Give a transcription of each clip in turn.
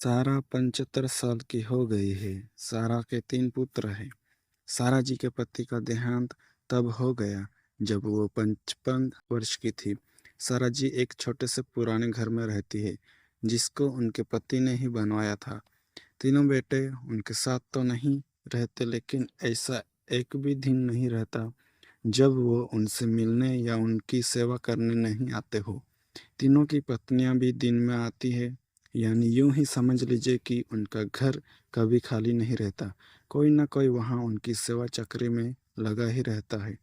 सारा 75 साल की हो गई है। सारा के 3 पुत्र हैं। सारा जी के पति का देहांत तब हो गया जब वो 55 वर्ष की थी। सारा जी एक छोटे से पुराने घर में रहती है जिसको उनके पति ने ही बनवाया था। तीनों बेटे उनके साथ तो नहीं रहते, लेकिन ऐसा एक भी दिन नहीं रहता जब वो उनसे मिलने या उनकी सेवा करने नहीं आते हो। तीनों की पत्नियां भी दिन में आती है, यानी यूं ही समझ लीजिए कि उनका घर कभी खाली नहीं रहता। कोई ना कोई वहां उनकी सेवा चक्री में लगा ही रहता है।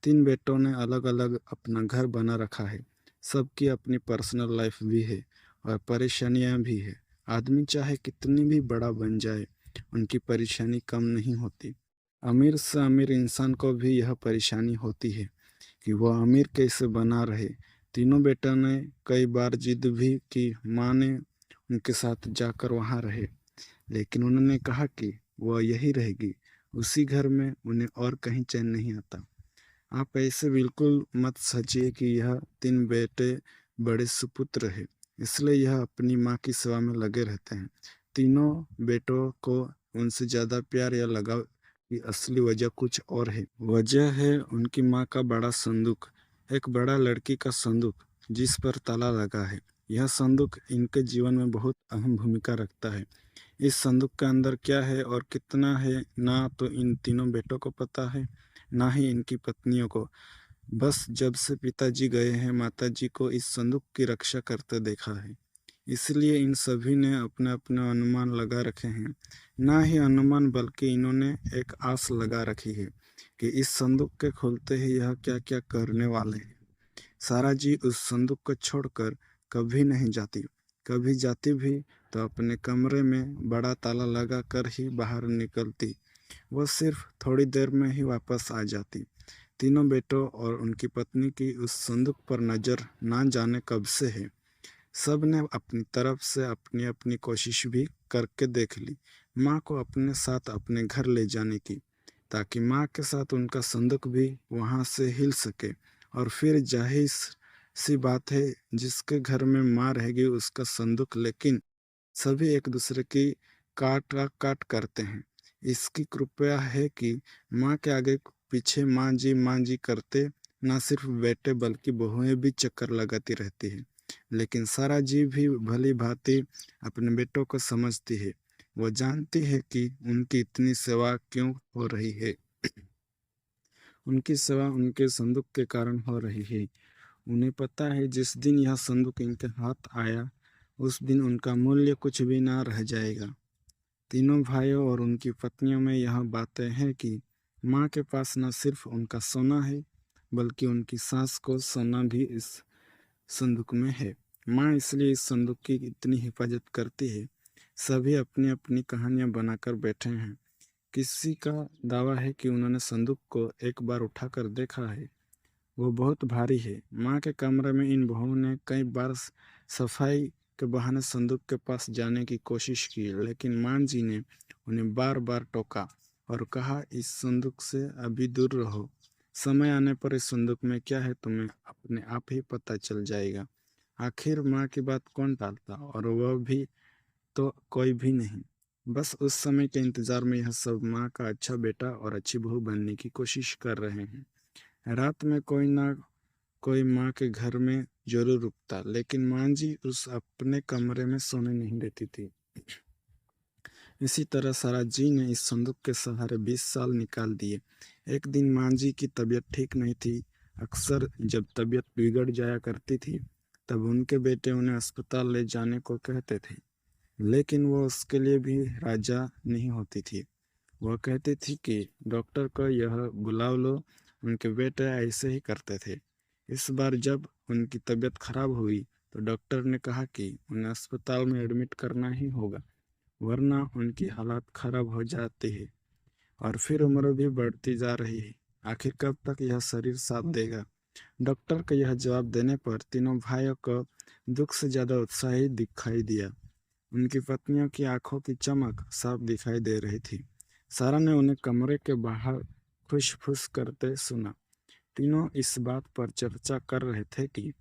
तीन बेटों ने अलग अलग अपना घर बना रखा है। सबकी अपनी पर्सनल लाइफ भी है और परेशानियां भी है। आदमी चाहे कितनी भी बड़ा बन जाए, उनकी परेशानी कम नहीं होती। अमीर से अमीर इंसान को भी यह परेशानी होती है कि वह अमीर कैसे बना रहे। तीनों बेटों ने कई बार जिद भी की, माँ ने उनके साथ जाकर वहाँ रहे, लेकिन उन्होंने कहा कि वह यही रहेगी। उसी घर में उन्हें और कहीं चैन नहीं आता। आप ऐसे बिल्कुल मत सोचिए कि यह तीन बेटे बड़े सुपुत्र हैं, इसलिए यह अपनी माँ की सेवा में लगे रहते हैं। तीनों बेटों को उनसे ज़्यादा प्यार या लगाव की असली वजह कुछ और है। वजह है उनकी माँ का बड़ा संदूक, एक बड़ा लड़की का संदूक जिस पर ताला लगा है। यह संदूक इनके जीवन में बहुत अहम भूमिका रखता है। इस संदूक के अंदर क्या है और कितना है, ना तो इन तीनों बेटों को पता है, ना ही इनकी पत्नियों को। बस जब से पिताजी गए हैं, माताजी को इस संदूक की रक्षा करते देखा है। इसलिए इन सभी ने अपने अपने अनुमान लगा रखे हैं। ना ही अनुमान, बल्कि इन्होंने एक आस लगा रखी है कि इस संदूक के खुलते ही यह क्या क्या करने वाले हैं। सारा जी उस संदूक को छोड़कर कभी नहीं जाती। कभी जाती भी तो अपने कमरे में बड़ा ताला लगा कर ही बाहर निकलती। वह सिर्फ थोड़ी देर में ही वापस आ जाती। तीनों बेटों और उनकी पत्नी की उस संदूक पर नजर ना जाने कब से है। सब ने अपनी तरफ से अपनी अपनी कोशिश भी करके देख ली, माँ को अपने साथ अपने घर ले जाने की, ताकि माँ के साथ उनका संदूक भी वहाँ से हिल सके। और फिर जाहिर सी बात है, जिसके घर में माँ रहेगी उसका संदूक। लेकिन सभी एक दूसरे की काट काट करते हैं। इसकी कृपया है कि माँ के आगे पीछे माँ जी करते ना सिर्फ बेटे बल्कि बहुएं भी चक्कर लगाती रहती है। लेकिन सारा जी भी भली भांति अपने बेटों को समझती है। वो जानती है कि उनकी इतनी सेवा क्यों हो रही है। उनकी सेवा उनके संदूक के कारण हो रही है। उन्हें पता है जिस दिन यह संदूक इनके हाथ आया, उस दिन उनका मूल्य कुछ भी ना रह जाएगा। तीनों भाइयों और उनकी पत्नियों में यह बातें हैं कि माँ के पास न सिर्फ उनका सोना है, बल्कि उनकी सास को सोना भी इस संदूक में है। माँ इसलिए इस संदूक की इतनी हिफाजत करती है। सभी अपनी अपनी कहानियां बनाकर बैठे हैं। किसी का दावा है कि उन्होंने संदूक को एक बार उठाकर देखा है। वो बहुत भारी है। माँ के कमरे में इन बहुओं ने कई बार सफाई के बहाने संदूक के पास जाने की कोशिश की, लेकिन माँ जी ने उन्हें बार बार टोका और कहा, इस संदूक से अभी दूर रहो। समय आने पर इस संदूक में क्या है तुम्हें अपने आप ही पता चल जाएगा। आखिर माँ की बात कौन टालता, और वह भी तो कोई भी नहीं। बस उस समय के इंतजार में यह सब माँ का अच्छा बेटा और अच्छी बहू बनने की कोशिश कर रहे हैं। रात में कोई ना कोई माँ के घर में जरूर रुकता, लेकिन माँ जी उस अपने कमरे में सोने नहीं देती थी। इसी तरह सारा जी ने इस संदूक के सहारे 20 साल निकाल दिए। एक दिन माँ जी की तबीयत ठीक नहीं थी। अक्सर जब तबीयत बिगड़ जाया करती थी, तब उनके बेटे उन्हें अस्पताल ले जाने को कहते थे, लेकिन वो उसके लिए भी राजा नहीं होती थी। वह कहती थी कि डॉक्टर को यह बुला लो। उनके बेटे ऐसे ही करते थे। इस बार जब उनकी तबीयत खराब हुई, तो डॉक्टर ने कहा कि उन्हें अस्पताल में एडमिट करना ही होगा, वरना उनकी हालत खराब हो जाती है। और फिर उम्र भी बढ़ती जा रही है। आखिर कब तक यह शरीर साथ देगा। डॉक्टर का यह जवाब देने पर तीनों भाइयों को दुख से ज्यादा उत्साह ही दिखाई दिया। उनकी पत्नियों की आंखों की चमक साफ दिखाई दे रही थी। सारा ने उन्हें कमरे के बाहर फुस-फुस करते सुना। तीनों इस बात पर चर्चा कर रहे थे कि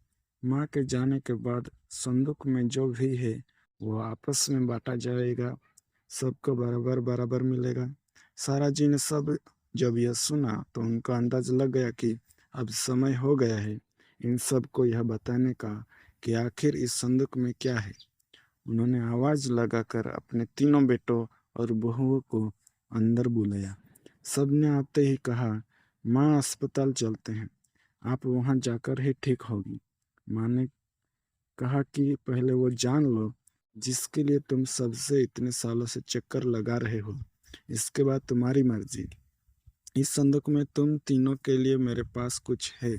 माँ के जाने के बाद संदूक में जो भी है वो आपस में बांटा जाएगा, सबको बराबर बराबर मिलेगा। सारा जी ने सब जब यह सुना तो उनका अंदाज लग गया कि अब समय हो गया है इन सब को यह बताने का कि आखिर इस संदूक में क्या है। उन्होंने आवाज लगाकर अपने तीनों बेटों और बहुओं को अंदर बुलाया। सबने आते ही कहा, माँ अस्पताल चलते हैं, आप वहां जाकर ही ठीक होगी। माँ ने कहा कि पहले वो जान लो जिसके लिए तुम सबसे इतने सालों से चक्कर लगा रहे हो, इसके बाद तुम्हारी मर्जी। इस संदूक में तुम तीनों के लिए मेरे पास कुछ है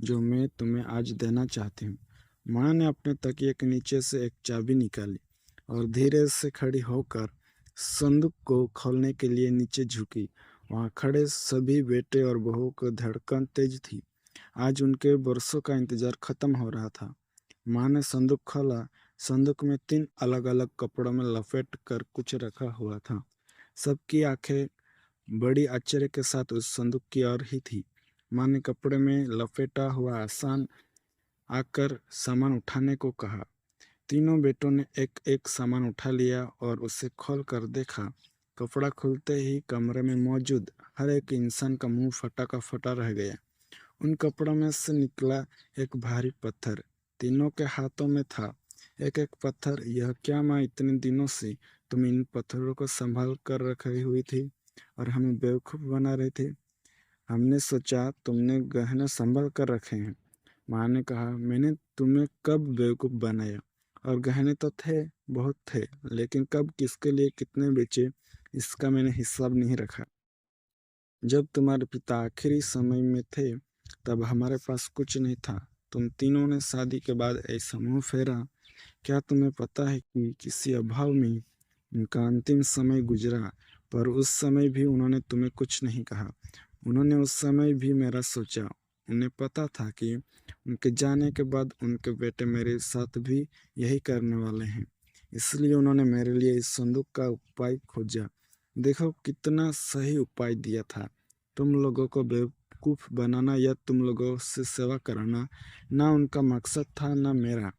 जो मैं तुम्हें आज देना चाहती हूँ। माँ ने अपने तकिए के नीचे से एक चाबी निकाली और धीरे से खड़ी होकर संदूक को खोलने के लिए नीचे झुकी। वहां खड़े सभी बेटे और बहू की धड़कन तेज थी। आज उनके बरसों का इंतजार खत्म हो रहा था। माँ ने संदूक खोला। संदूक में तीन अलग अलग कपड़ों में लपेट कर कुछ रखा हुआ था। सबकी आंखें बड़ी आश्चर्य के साथ उस संदूक की ओर ही थी। माँ ने कपड़े में लपेटा हुआ आसान आकर सामान उठाने को कहा। तीनों बेटों ने एक एक सामान उठा लिया और उसे खोल कर देखा। कपड़ा खुलते ही कमरे में मौजूद हर एक इंसान का मुंह फटा का फटा रह गया। उन कपड़ों में से निकला एक भारी पत्थर तीनों के हाथों में था। एक एक पत्थर, यह क्या माँ, इतने दिनों से तुम इन पत्थरों को संभाल कर रखी हुई थी और हमें बेवकूफ़ बना रहे थे। हमने सोचा तुमने गहने संभल कर रखे हैं। माँ ने कहा, मैंने तुम्हें कब बेवकूफ़ बनाया? और गहने तो थे, बहुत थे, लेकिन कब किसके लिए कितने बेचे इसका मैंने हिसाब नहीं रखा। जब तुम्हारे पिता आखिरी समय में थे तब हमारे पास कुछ नहीं था। तुम तीनों ने शादी के बाद ऐसा मुंह फेरा। क्या तुम्हें पता है कि किसी अभाव में उनका अंतिम समय गुजरा, पर उस समय भी उन्होंने तुम्हें कुछ नहीं कहा। उन्होंने उस समय भी मेरा सोचा। उन्हें पता था कि उनके जाने के बाद उनके बेटे मेरे साथ भी यही करने वाले हैं। इसलिए उन्होंने मेरे लिए इस संदूक का उपाय खोजा। देखो कितना सही उपाय दिया था। तुम लोगों को बेवकूफ़ बनाना या तुम लोगों से सेवा कराना ना उनका मकसद था ना मेरा।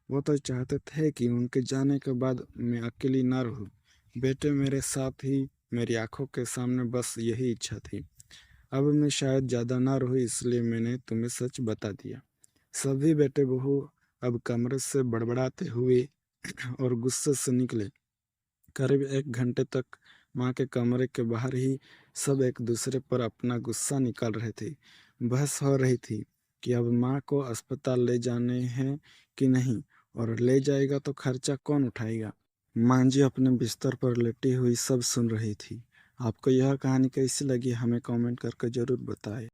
वो तो चाहते थे कि उनके जाने के बाद मैं अकेली ना रहूं। बेटे मेरे साथ ही मेरी आंखों के सामने, बस यही इच्छा थी। अब मैं शायद ज़्यादा ना रहूं, इसलिए मैंने तुम्हें सच बता दिया। सभी बेटे बहू अब कमरे से बड़बड़ाते हुए और गुस्से से निकले। करीब 1 घंटे तक माँ के कमरे के बाहर ही सब एक दूसरे पर अपना गुस्सा निकाल रहे थे। बहस हो रही थी कि अब माँ को अस्पताल ले जाने हैं कि नहीं, और ले जाएगा तो खर्चा कौन उठाएगा। माँ जी अपने बिस्तर पर लेटी हुई सब सुन रही थी। आपको यह कहानी कैसी लगी हमें कमेंट करके ज़रूर बताएं।